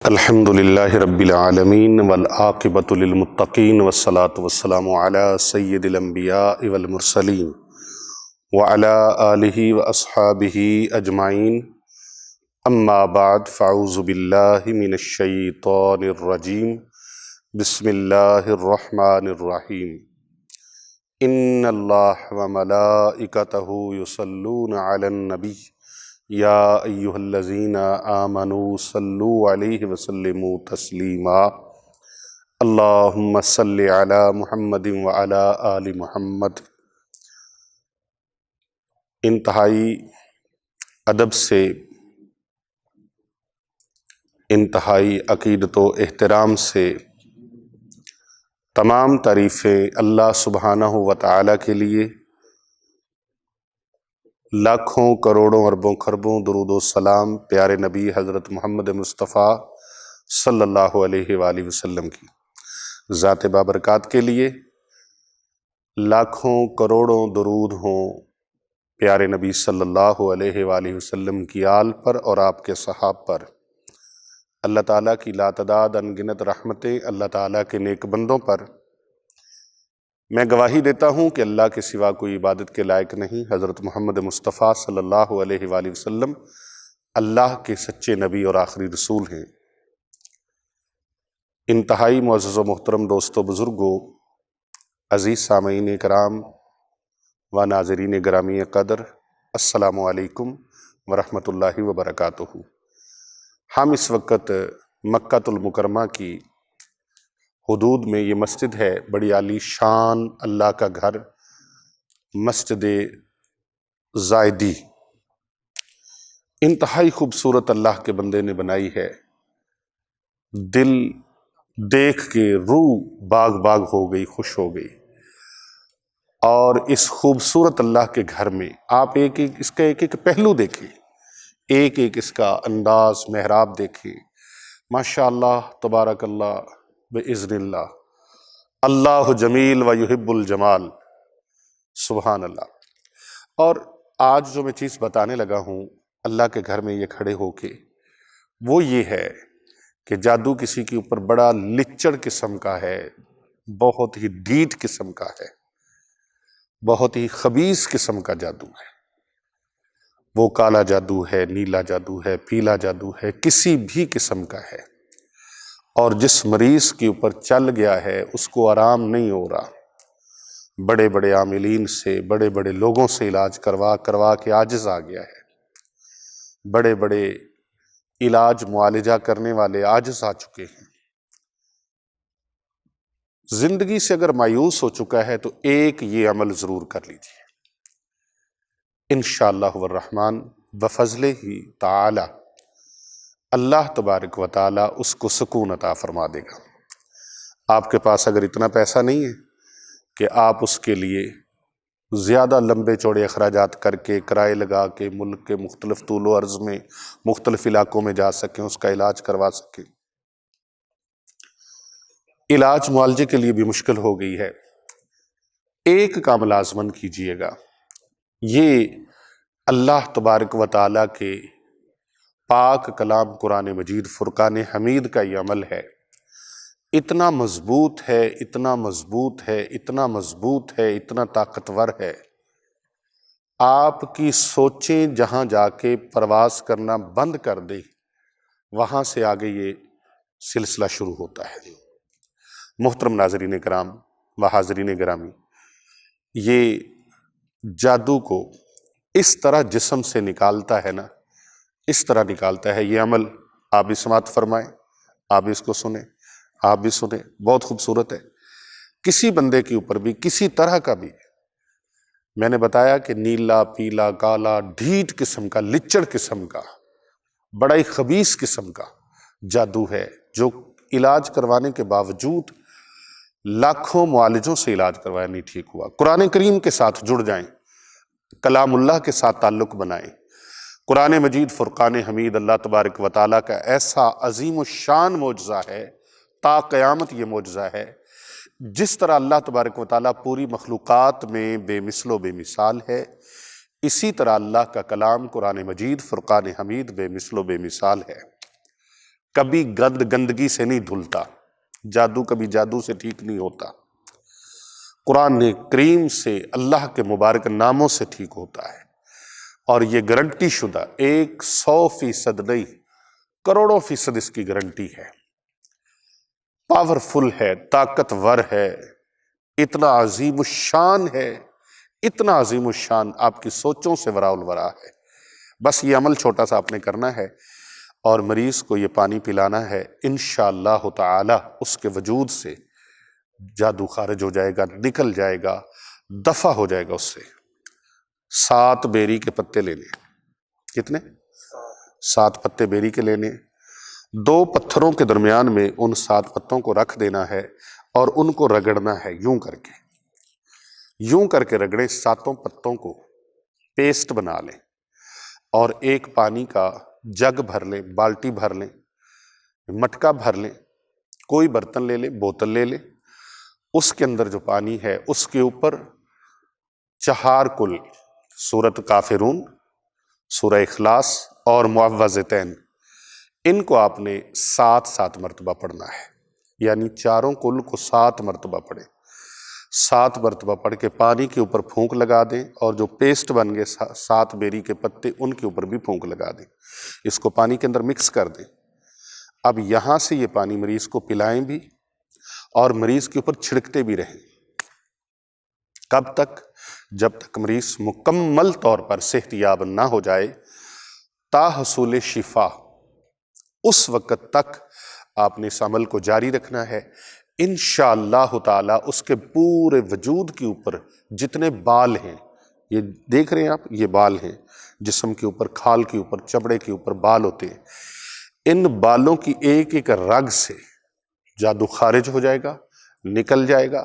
الحمد للہ رب العالمین والعاقبۃ للمتقین والصلاة والسلام علی سید الانبیاء والمرسلین وعلی آلہ واصحابہ اجمعین اما بعد فاعوذ باللہ من الشیطان الرجیم بسم اللہ الرحمن الرحیم ان اللہ وملائکتہ یصلون علی النبی یا ایہا الذین آمنوا صلوا علیہ وسلموا تسلیما اللہم صل علی محمد وعلی آل محمد۔ انتہائی ادب سے، انتہائی عقیدت و احترام سے تمام تعریفیں اللہ سبحانہ و تعالیٰ کے لیے، لاکھوں کروڑوں اربوں خربوں درود و سلام پیارے نبی حضرت محمد مصطفیٰ صلی اللہ علیہ وآلہ وسلم کی ذات بابرکات کے لیے، لاکھوں کروڑوں درود ہوں پیارے نبی صلی اللہ علیہ وآلہ وسلم کی آل پر اور آپ کے صحاب پر۔ اللہ تعالیٰ کی لاتعداد انگنت رحمتیں اللہ تعالیٰ کے نیک بندوں پر۔ میں گواہی دیتا ہوں کہ اللہ کے سوا کوئی عبادت کے لائق نہیں، حضرت محمد مصطفیٰ صلی اللہ علیہ وآلہ وسلم اللہ کے سچے نبی اور آخری رسول ہیں۔ انتہائی معزز و محترم دوستو، بزرگوں، عزیز سامعین کرام و ناظرین گرامی قدر، السلام علیکم ورحمۃ اللہ وبرکاتہ۔ ہم اس وقت مکہ المکرمہ کی حدود میں، یہ مسجد ہے بڑی عالی شان اللہ کا گھر، مسجد زائدی، انتہائی خوبصورت اللہ کے بندے نے بنائی ہے۔ دل دیکھ کے روح باغ باغ ہو گئی، خوش ہو گئی۔ اور اس خوبصورت اللہ کے گھر میں آپ اس کا ایک پہلو دیکھیں، ایک اس کا انداز محراب دیکھیں، ماشاء اللہ تبارک اللہ بِإِذْنِ اللہ، اللہ جمیل و یحب الجمال، سبحان اللہ۔ اور آج جو میں چیز بتانے لگا ہوں اللہ کے گھر میں یہ کھڑے ہو کے، وہ یہ ہے کہ جادو کسی کے اوپر بڑا لچڑ قسم کا ہے، بہت ہی ڈھیٹ قسم کا ہے، بہت ہی خبیث قسم کا جادو ہے۔ وہ کالا جادو ہے، نیلا جادو ہے، پیلا جادو ہے، کسی بھی قسم کا ہے، اور جس مریض کے اوپر چل گیا ہے اس کو آرام نہیں ہو رہا۔ بڑے بڑے عاملین سے، بڑے بڑے لوگوں سے علاج کروا کے عاجز آ گیا ہے، بڑے بڑے علاج معالجہ کرنے والے عاجز آ چکے ہیں۔ زندگی سے اگر مایوس ہو چکا ہے تو ایک یہ عمل ضرور کر لیجیے، انشاءاللہ والرحمن بفضلہ ہی تعالی اللہ تبارک و تعالی اس کو سکون عطا فرما دے گا۔ آپ کے پاس اگر اتنا پیسہ نہیں ہے کہ آپ اس کے لیے زیادہ لمبے چوڑے اخراجات کر کے، کرائے لگا کے، ملک کے مختلف طول و عرض میں مختلف علاقوں میں جا سکیں، اس کا علاج کروا سکیں، علاج معالجے کے لیے بھی مشکل ہو گئی ہے، ایک کام لازماً کیجئے گا۔ یہ اللہ تبارک و تعالیٰ کے پاک کلام قرآن مجید فرقان حمید کا یہ عمل ہے، اتنا مضبوط ہے، اتنا مضبوط ہے، اتنا مضبوط ہے، اتنا طاقتور ہے، آپ کی سوچیں جہاں جا کے پرواز کرنا بند کر دے، وہاں سے آگے یہ سلسلہ شروع ہوتا ہے۔ محترم ناظرین کرام و حاضرین گرامی، یہ جادو کو اس طرح جسم سے نکالتا ہے نا، اس طرح نکالتا ہے یہ عمل۔ آپ بھی سماعت فرمائیں، آپ بھی اس کو سنیں، آپ بھی سنیں، بہت خوبصورت ہے۔ کسی بندے کے اوپر بھی کسی طرح کا بھی، میں نے بتایا کہ نیلا، پیلا، کالا، ڈھیٹ قسم کا، لچڑ قسم کا، بڑا ہی خبیث قسم کا جادو ہے، جو علاج کروانے کے باوجود لاکھوں معالجوں سے علاج کروایا نہیں ٹھیک ہوا۔ قرآن کریم کے ساتھ جڑ جائیں، کلام اللہ کے ساتھ تعلق بنائیں۔ قرآن مجید فرقان حمید اللہ تبارک و تعالیٰ کا ایسا عظیم الشان معجزہ ہے، تا قیامت یہ معجزہ ہے۔ جس طرح اللہ تبارک و تعالیٰ پوری مخلوقات میں بے مثل و بے مثال ہے، اسی طرح اللہ کا کلام قرآن مجید فرقان حمید بے مثل و بے مثال ہے۔ کبھی گندگی سے نہیں دھلتا، جادو کبھی جادو سے ٹھیک نہیں ہوتا، قرآن کریم سے اللہ کے مبارک ناموں سے ٹھیک ہوتا ہے، اور یہ گارنٹی شدہ 100% نہیں، کروڑوں فیصد اس کی گارنٹی ہے، پاورفل ہے، طاقتور ہے، اتنا عظیم الشان ہے، اتنا عظیم الشان، آپ کی سوچوں سے وراء الورا ہے۔ بس یہ عمل چھوٹا سا آپ نے کرنا ہے اور مریض کو یہ پانی پلانا ہے، انشاءاللہ تعالی اس کے وجود سے جادو خارج ہو جائے گا، نکل جائے گا، دفع ہو جائے گا اس سے۔ 7 بیری کے پتے لینے، کتنے؟ 7 پتے بیری کے لینے، 2 پتھروں کے درمیان میں ان 7 پتوں کو رکھ دینا ہے اور ان کو رگڑنا ہے، یوں کر کے رگڑیں، 7 پتوں کو پیسٹ بنا لیں، اور ایک پانی کا جگ بھر لیں، بالٹی بھر لیں، مٹکا بھر لیں، کوئی برتن لے لیں، بوتل لے لیں، اس کے اندر جو پانی ہے اس کے اوپر 4 کل سورۃ کافرون، سورہ اخلاص اور معوذتین، ان کو آپ نے 7 مرتبہ پڑھنا ہے، یعنی چاروں کل کو 7 مرتبہ پڑھیں، 7 مرتبہ پڑھ کے پانی کے اوپر پھونک لگا دیں، اور جو پیسٹ بن گئے 7 بیری کے پتے ان کے اوپر بھی پھونک لگا دیں، اس کو پانی کے اندر مکس کر دیں۔ اب یہاں سے یہ پانی مریض کو پلائیں بھی اور مریض کے اوپر چھڑکتے بھی رہیں، کب تک؟ جب تک مریض مکمل طور پر صحت یاب نہ ہو جائے، تا حصول شفا، اس وقت تک آپ نے اس عمل کو جاری رکھنا ہے۔ انشاءاللہ تعالی اس کے پورے وجود کے اوپر جتنے بال ہیں، یہ دیکھ رہے ہیں آپ، یہ بال ہیں، جسم کے اوپر، کھال کے اوپر، چمڑے کے اوپر بال ہوتے ہیں، ان بالوں کی ایک ایک رگ سے جادو خارج ہو جائے گا، نکل جائے گا۔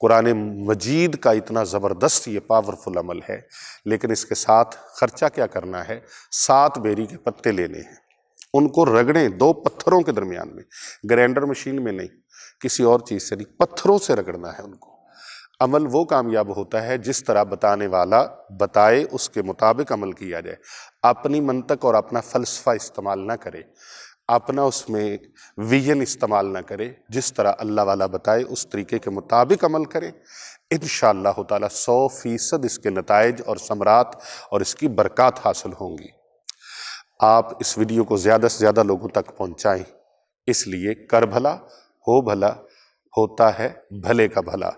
قرآن مجید کا اتنا زبردست یہ پاورفل عمل ہے، لیکن اس کے ساتھ خرچہ کیا کرنا ہے؟ 7 بیری کے پتے لینے ہیں، ان کو رگڑیں 2 پتھروں کے درمیان میں، گرینڈر مشین میں نہیں، کسی اور چیز سے نہیں، پتھروں سے رگڑنا ہے ان کو۔ عمل وہ کامیاب ہوتا ہے جس طرح بتانے والا بتائے اس کے مطابق عمل کیا جائے، اپنی منطق اور اپنا فلسفہ استعمال نہ کرے، اپنا اس میں ویژن استعمال نہ کرے، جس طرح اللہ والا بتائے اس طریقے کے مطابق عمل کرے، انشاءاللہ تعالی 100% اس کے نتائج اور ثمرات اور اس کی برکات حاصل ہوں گی۔ آپ اس ویڈیو کو زیادہ سے زیادہ لوگوں تک پہنچائیں، اس لیے کر بھلا ہو بھلا ہوتا ہے بھلے کا بھلا،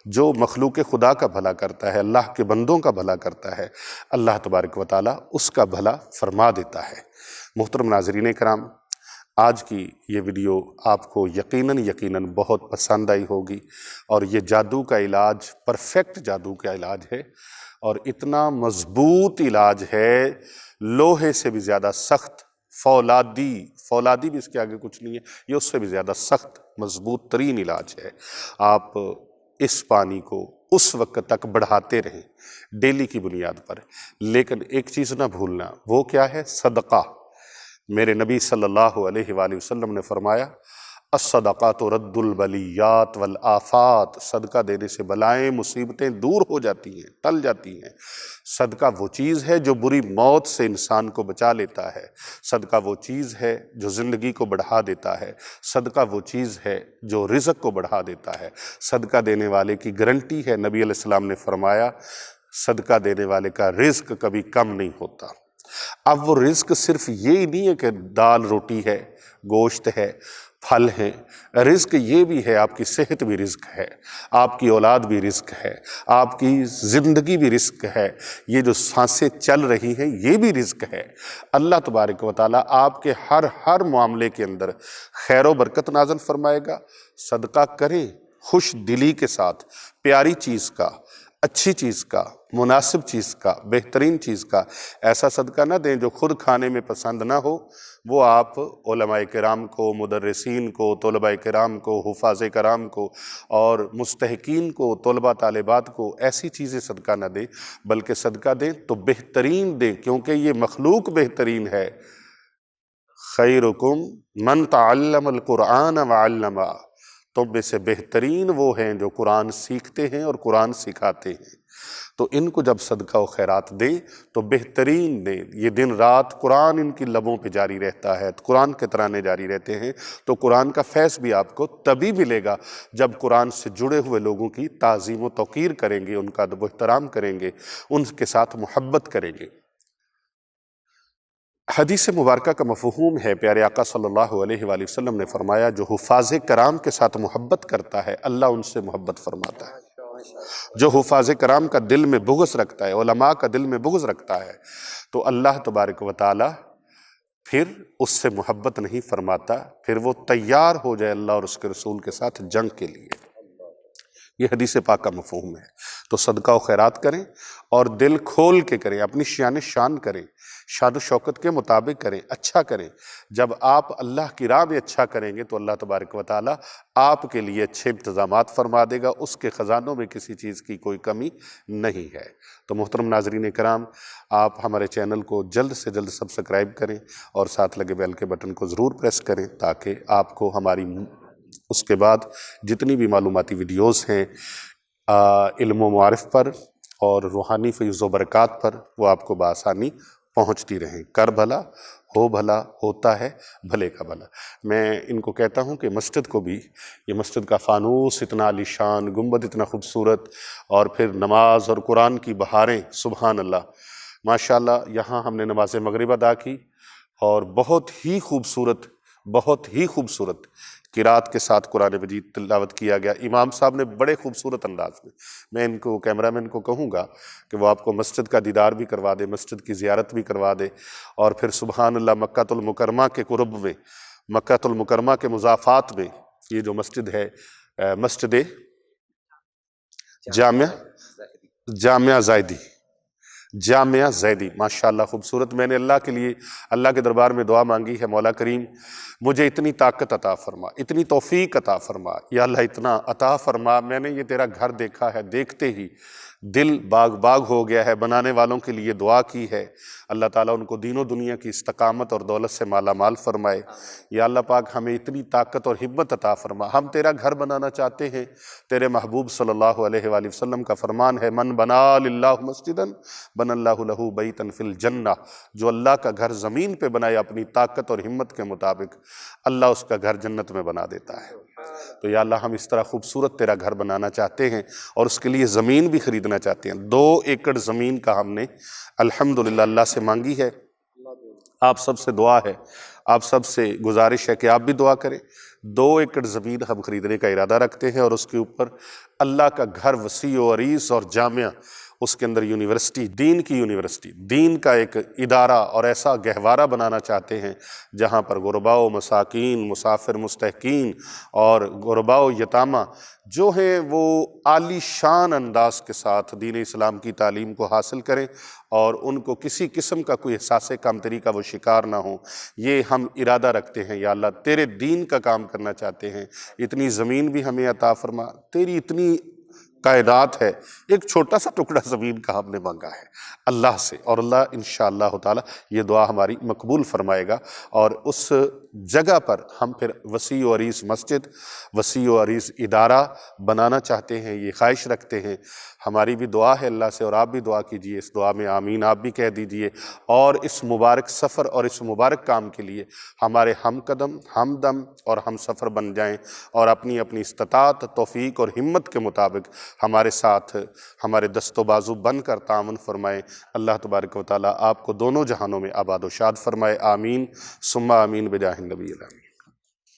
جو مخلوق خدا کا بھلا کرتا ہے، اللہ کے بندوں کا بھلا کرتا ہے، اللہ تبارک و تعالی اس کا بھلا فرما دیتا ہے۔ محترم ناظرین کرام، آج کی یہ ویڈیو آپ کو یقیناً بہت پسند آئی ہوگی، اور یہ جادو کا علاج پرفیکٹ جادو کا علاج ہے، اور اتنا مضبوط علاج ہے، لوہے سے بھی زیادہ سخت، فولادی بھی اس کے آگے کچھ نہیں ہے، یہ اس سے بھی زیادہ سخت مضبوط ترین علاج ہے۔ آپ اس پانی کو اس وقت تک بڑھاتے رہیں ڈیلی کی بنیاد پر، لیکن ایک چیز نہ بھولنا، وہ کیا ہے؟ صدقہ۔ میرے نبی صلی اللہ علیہ وآلہ وسلم نے فرمایا، الصدقات رد البلیات والآفات، صدقہ دینے سے بلائیں، مصیبتیں دور ہو جاتی ہیں، ٹل جاتی ہیں۔ صدقہ وہ چیز ہے جو بری موت سے انسان کو بچا لیتا ہے، صدقہ وہ چیز ہے جو زندگی کو بڑھا دیتا ہے، صدقہ وہ چیز ہے جو رزق کو بڑھا دیتا ہے، صدقہ دینے والے کی گارنٹی ہے، نبی علیہ السلام نے فرمایا صدقہ دینے والے کا رزق کبھی کم نہیں ہوتا۔ اب وہ رزق صرف یہ نہیں ہے کہ دال روٹی ہے، گوشت ہے، پھل ہیں، رزق یہ بھی ہے، آپ کی صحت بھی رزق ہے، آپ کی اولاد بھی رزق ہے، آپ کی زندگی بھی رزق ہے، یہ جو سانسیں چل رہی ہیں یہ بھی رزق ہے۔ اللہ تبارک و تعالیٰ آپ کے ہر معاملے کے اندر خیر و برکت نازل فرمائے گا۔ صدقہ کریں خوش دلی کے ساتھ، پیاری چیز کا، اچھی چیز کا، مناسب چیز کا، بہترین چیز کا۔ ایسا صدقہ نہ دیں جو خود کھانے میں پسند نہ ہو، وہ آپ علماء کرام کو، مدرسین کو، طلباء کرام کو، حفاظ کرام کو اور مستحقین کو، طلباء طالبات کو ایسی چیزیں صدقہ نہ دیں، بلکہ صدقہ دیں تو بہترین دیں، کیونکہ یہ مخلوق بہترین ہے۔ خیرکم من تعلم القرآن وعلمہ، تم میں سے بہترین وہ ہیں جو قرآن سیکھتے ہیں اور قرآن سکھاتے ہیں، تو ان کو جب صدقہ و خیرات دیں تو بہترین دیں۔ یہ دن رات قرآن ان کی لبوں پہ جاری رہتا ہے، قرآن کے ترانے جاری رہتے ہیں، تو قرآن کا فیض بھی آپ کو تبھی ملے گا جب قرآن سے جڑے ہوئے لوگوں کی تعظیم و توقیر کریں گے، ان کا ادب و احترام کریں گے، ان کے ساتھ محبت کریں گے۔ حدیث مبارکہ کا مفہوم ہے، پیارے آقا صلی اللہ علیہ وآلہ وسلم نے فرمایا، جو حفاظ کرام کے ساتھ محبت کرتا ہے اللہ ان سے محبت فرماتا ہے۔ جو حفاظ کرام کا دل میں بغض رکھتا ہے، علماء کا دل میں بغض رکھتا ہے، تو اللہ تبارک و تعالی پھر اس سے محبت نہیں فرماتا، پھر وہ تیار ہو جائے اللہ اور اس کے رسول کے ساتھ جنگ کے لیے۔ یہ حدیث پاک کا مفہوم ہے۔ تو صدقہ و خیرات کریں اور دل کھول کے کریں، اپنی شان شان کریں، شان و شوکت کے مطابق کریں، اچھا کریں۔ جب آپ اللہ کی راہ میں اچھا کریں گے تو اللہ تبارک و تعالی آپ کے لیے اچھے انتظامات فرما دے گا، اس کے خزانوں میں کسی چیز کی کوئی کمی نہیں ہے۔ تو محترم ناظرین کرام، آپ ہمارے چینل کو جلد سے جلد سبسکرائب کریں اور ساتھ لگے بیل کے بٹن کو ضرور پریس کریں تاکہ آپ کو ہماری اس کے بعد جتنی بھی معلوماتی ویڈیوز ہیں علم و معارف پر اور روحانی فیض و برکات پر، وہ آپ کو بآسانی پہنچتی رہیں۔ کر بھلا ہو بھلا، ہوتا ہے بھلے کا بھلا۔ میں ان کو کہتا ہوں کہ مسجد کو بھی، یہ مسجد کا فانوس اتنا عالی شان، گنبد اتنا خوبصورت، اور پھر نماز اور قرآن کی بہاریں، سبحان اللہ ماشاءاللہ۔ یہاں ہم نے نماز مغرب ادا کی اور بہت ہی خوبصورت قرات کے ساتھ قرآن مجید تلاوت کیا گیا۔ امام صاحب نے بڑے خوبصورت انداز میں ان کو، کیمرہ مین کو کہوں گا کہ وہ آپ کو مسجد کا دیدار بھی کروا دے، مسجد کی زیارت بھی کروا دے، اور پھر سبحان اللہ مکہ المکرمہ کے قرب میں، مکہ المکرمہ کے مضافات میں یہ جو مسجد ہے، مسجد جامعہ زیدی، ماشاءاللہ خوبصورت۔ میں نے اللہ کے لیے، اللہ کے دربار میں دعا مانگی ہے، مولا کریم مجھے اتنی طاقت عطا فرما، اتنی توفیق عطا فرما، یا اللہ اتنا عطا فرما۔ میں نے یہ تیرا گھر دیکھا ہے، دیکھتے ہی دل باغ ہو گیا ہے۔ بنانے والوں کے لیے دعا کی ہے، اللہ تعالیٰ ان کو دین و دنیا کی استقامت اور دولت سے مالا مال فرمائے۔ یا اللہ پاک ہمیں اتنی طاقت اور ہمت عطا فرما، ہم تیرا گھر بنانا چاہتے ہیں۔ تیرے محبوب صلی اللہ علیہ وآلہ وسلم کا فرمان ہے، من بنا للہ مسجدا بن اللہ لہ بیتا فی الجنہ، جو اللہ کا گھر زمین پہ بنائے اپنی طاقت اور ہمت کے مطابق، اللہ اس کا گھر جنت میں بنا دیتا ہے۔ تو یا اللہ ہم اس طرح خوبصورت تیرا گھر بنانا چاہتے ہیں اور اس کے لیے زمین بھی خریدنا چاہتے ہیں۔ 2 ایکڑ زمین کا ہم نے الحمدللہ اللہ سے مانگی ہے۔ آپ سب سے دعا ہے، آپ سب سے گزارش ہے کہ آپ بھی دعا کریں۔ 2 ایکڑ زمین ہم خریدنے کا ارادہ رکھتے ہیں اور اس کے اوپر اللہ کا گھر وسیع و عریض اور جامع، اس کے اندر یونیورسٹی، دین کی یونیورسٹی، دین کا ایک ادارہ اور ایسا گہوارہ بنانا چاہتے ہیں جہاں پر غرباء و مساکین، مسافر مستحقین اور غرباء و یتامہ جو ہیں وہ عالی شان انداز کے ساتھ دین اسلام کی تعلیم کو حاصل کریں اور ان کو کسی قسم کا کوئی احساس کمتری کا وہ شکار نہ ہوں۔ یہ ہم ارادہ رکھتے ہیں، یا اللہ تیرے دین کا کام کرنا چاہتے ہیں، اتنی زمین بھی ہمیں عطا فرما۔ تیری اتنی کائنات ہے، ایک چھوٹا سا ٹکڑا زمین کا ہم نے مانگا ہے اللہ سے، اور اللہ انشاءاللہ تعالی یہ دعا ہماری مقبول فرمائے گا، اور اس جگہ پر ہم پھر وسیع و عریض مسجد، وسیع و عریض ادارہ بنانا چاہتے ہیں، یہ خواہش رکھتے ہیں۔ ہماری بھی دعا ہے اللہ سے، اور آپ بھی دعا کیجئے، اس دعا میں آمین آپ بھی کہہ دیجئے، اور اس مبارک سفر اور اس مبارک کام کے لیے ہمارے ہم قدم، ہم دم اور ہم سفر بن جائیں، اور اپنی اپنی استطاعت، توفیق اور ہمت کے مطابق ہمارے ساتھ، ہمارے دست و بازو بن کر تعاون فرمائیں۔ اللہ تبارک و تعالیٰ آپ کو دونوں جہانوں میں آباد و شاد فرمائے، آمین ثم آمین بجاہ النبی الامین۔